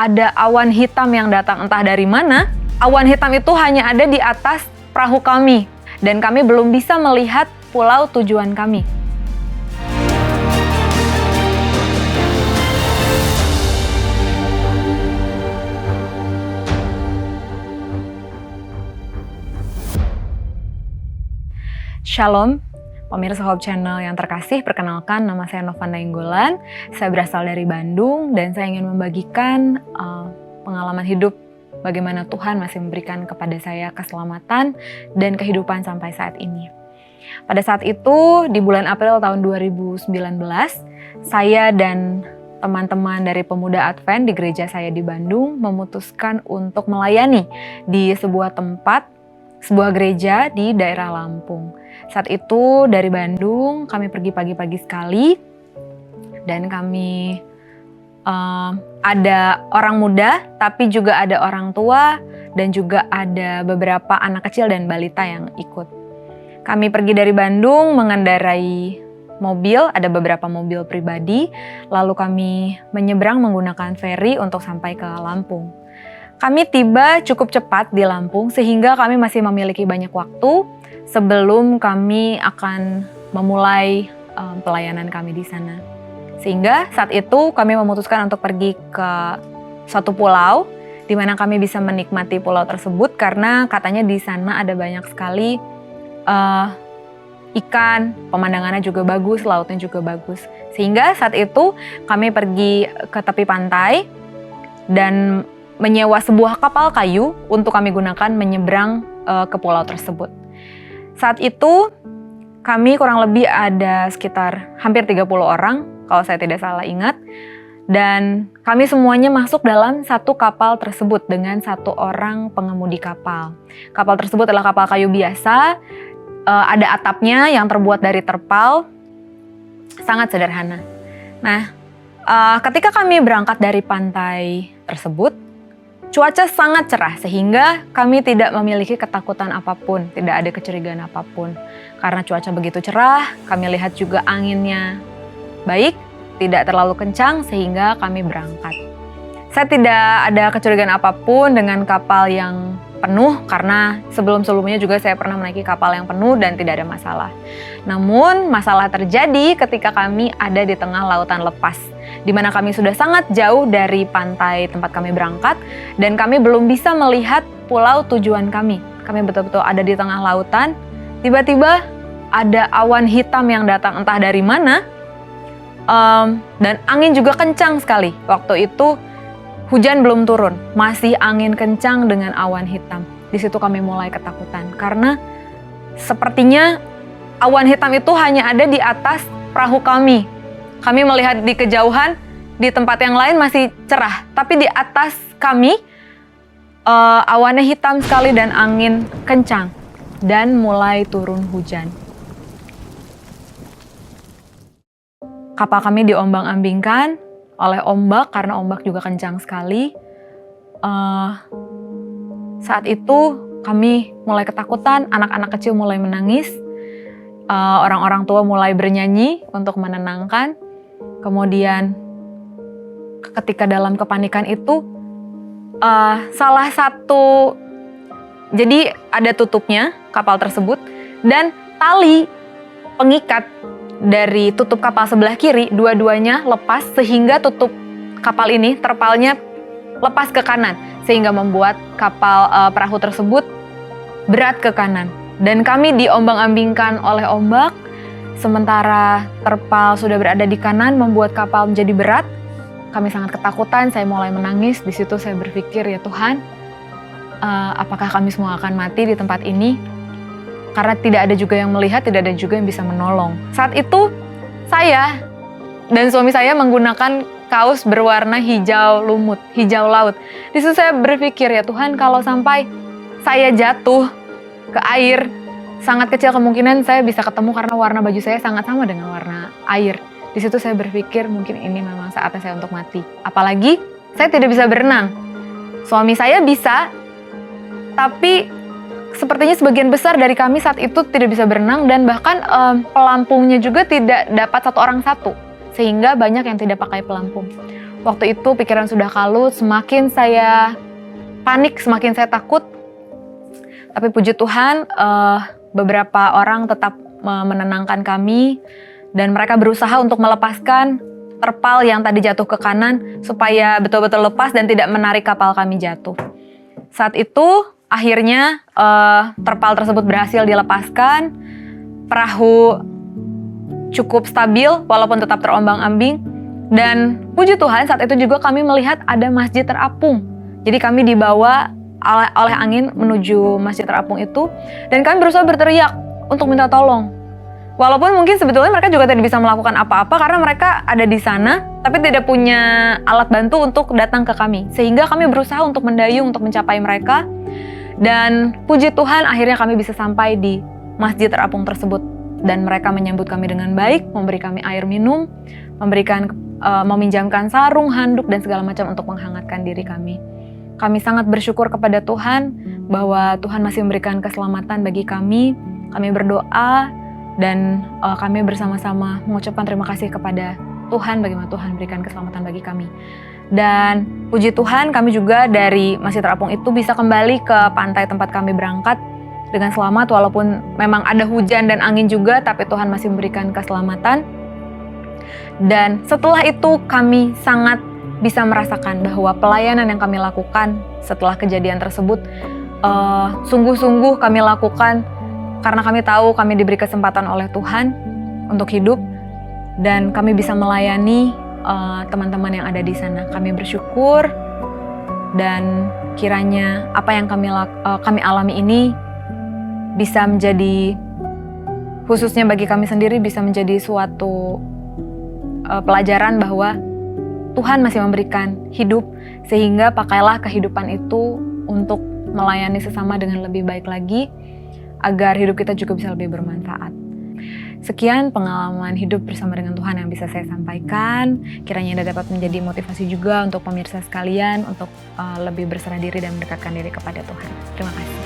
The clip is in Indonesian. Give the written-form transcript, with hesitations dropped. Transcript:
ada awan hitam yang datang entah dari mana. Awan hitam itu hanya ada di atas perahu kami, dan kami belum bisa melihat pulau tujuan kami. Shalom, pemirsa Hope Channel yang terkasih, perkenalkan nama saya Nova Nainggolan. Saya berasal dari Bandung dan saya ingin membagikan pengalaman hidup bagaimana Tuhan masih memberikan kepada saya keselamatan dan kehidupan sampai saat ini. Pada saat itu, di bulan April tahun 2019, saya dan teman-teman dari Pemuda Advent di gereja saya di Bandung memutuskan untuk melayani di sebuah gereja di daerah Lampung. Saat itu dari Bandung kami pergi pagi-pagi sekali dan kami ada orang muda tapi juga ada orang tua dan juga ada beberapa anak kecil dan balita yang ikut. Kami pergi dari Bandung mengendarai mobil, ada beberapa mobil pribadi, lalu kami menyeberang menggunakan feri untuk sampai ke Lampung. Kami tiba cukup cepat di Lampung sehingga kami masih memiliki banyak waktu sebelum kami akan memulai pelayanan kami di sana. Sehingga saat itu kami memutuskan untuk pergi ke suatu pulau di mana kami bisa menikmati pulau tersebut karena katanya di sana ada banyak sekali ikan, pemandangannya juga bagus, lautnya juga bagus. Sehingga saat itu kami pergi ke tepi pantai dan menyewa sebuah kapal kayu untuk kami gunakan menyeberang ke pulau tersebut. Saat itu kami kurang lebih ada sekitar hampir 30 orang kalau saya tidak salah ingat, dan kami semuanya masuk dalam satu kapal tersebut dengan satu orang pengemudi kapal. Kapal tersebut adalah kapal kayu biasa, ada atapnya yang terbuat dari terpal, sangat sederhana. Nah, ketika kami berangkat dari pantai tersebut, cuaca sangat cerah sehingga kami tidak memiliki ketakutan apapun, tidak ada kecurigaan apapun. Karena cuaca begitu cerah, kami lihat juga anginnya baik, tidak terlalu kencang sehingga kami berangkat. Saya tidak ada kecurigaan apapun dengan kapal yang penuh karena sebelum-sebelumnya juga saya pernah menaiki kapal yang penuh dan tidak ada masalah. Namun masalah terjadi ketika kami ada di tengah lautan lepas, di mana kami sudah sangat jauh dari pantai tempat kami berangkat dan kami belum bisa melihat pulau tujuan kami. Kami betul-betul ada di tengah lautan, tiba-tiba ada awan hitam yang datang entah dari mana, dan angin juga kencang sekali. Waktu itu hujan belum turun, masih angin kencang dengan awan hitam. Di situ kami mulai ketakutan karena sepertinya awan hitam itu hanya ada di atas perahu kami. Kami melihat di kejauhan, di tempat yang lain masih cerah, tapi di atas kami awannya hitam sekali dan angin kencang dan mulai turun hujan. Kapal kami diombang-ambingkan oleh ombak karena ombak juga kencang sekali. Saat itu kami mulai ketakutan, anak-anak kecil mulai menangis, orang-orang tua mulai bernyanyi untuk menenangkan. Kemudian ketika dalam kepanikan itu jadi ada tutupnya kapal tersebut dan tali pengikat dari tutup kapal sebelah kiri dua-duanya lepas sehingga tutup kapal ini terpalnya lepas ke kanan sehingga membuat kapal perahu tersebut berat ke kanan dan kami diombang-ambingkan oleh ombak. Sementara terpal sudah berada di kanan membuat kapal menjadi berat. Kami sangat ketakutan, saya mulai menangis. Di situ saya berpikir, ya Tuhan, apakah kami semua akan mati di tempat ini? Karena tidak ada juga yang melihat, tidak ada juga yang bisa menolong. Saat itu saya dan suami saya menggunakan kaos berwarna hijau lumut, hijau laut. Di situ saya berpikir, ya Tuhan, kalau sampai saya jatuh ke air, sangat kecil kemungkinan saya bisa ketemu karena warna baju saya sangat sama dengan warna air. Di situ saya berpikir mungkin ini memang saatnya saya untuk mati. Apalagi saya tidak bisa berenang. Suami saya bisa, tapi sepertinya sebagian besar dari kami saat itu tidak bisa berenang dan bahkan pelampungnya juga tidak dapat satu orang satu. Sehingga banyak yang tidak pakai pelampung. Waktu itu pikiran sudah kalut, semakin saya panik, semakin saya takut. Tapi puji Tuhan, beberapa orang tetap menenangkan kami dan mereka berusaha untuk melepaskan terpal yang tadi jatuh ke kanan supaya betul-betul lepas dan tidak menarik kapal kami jatuh. Saat itu akhirnya terpal tersebut berhasil dilepaskan, perahu cukup stabil walaupun tetap terombang-ambing. Dan puji Tuhan saat itu juga kami melihat ada masjid terapung. Jadi kami dibawa oleh angin menuju masjid terapung itu dan kami berusaha berteriak untuk minta tolong. Walaupun mungkin sebetulnya mereka juga tidak bisa melakukan apa-apa karena mereka ada di sana tapi tidak punya alat bantu untuk datang ke kami. Sehingga kami berusaha untuk mendayung untuk mencapai mereka dan puji Tuhan akhirnya kami bisa sampai di masjid terapung tersebut dan mereka menyambut kami dengan baik, memberi kami air minum, meminjamkan sarung, handuk, dan segala macam untuk menghangatkan diri kami. Kami sangat bersyukur kepada Tuhan bahwa Tuhan masih memberikan keselamatan bagi kami. Kami berdoa dan kami bersama-sama mengucapkan terima kasih kepada Tuhan bagaimana Tuhan berikan keselamatan bagi kami. Dan puji Tuhan kami juga dari Masjid Terapung itu bisa kembali ke pantai tempat kami berangkat dengan selamat walaupun memang ada hujan dan angin juga, tapi Tuhan masih memberikan keselamatan. Dan setelah itu kami sangat bisa merasakan bahwa pelayanan yang kami lakukan setelah kejadian tersebut sungguh-sungguh kami lakukan karena kami tahu kami diberi kesempatan oleh Tuhan untuk hidup dan kami bisa melayani teman-teman yang ada di sana. Kami bersyukur dan kiranya apa yang kami alami ini bisa menjadi, khususnya bagi kami sendiri, bisa menjadi suatu pelajaran bahwa Tuhan masih memberikan hidup, sehingga pakailah kehidupan itu untuk melayani sesama dengan lebih baik lagi, agar hidup kita juga bisa lebih bermanfaat. Sekian pengalaman hidup bersama dengan Tuhan yang bisa saya sampaikan. Kiranya dapat menjadi motivasi juga untuk pemirsa sekalian untuk lebih berserah diri dan mendekatkan diri kepada Tuhan. Terima kasih.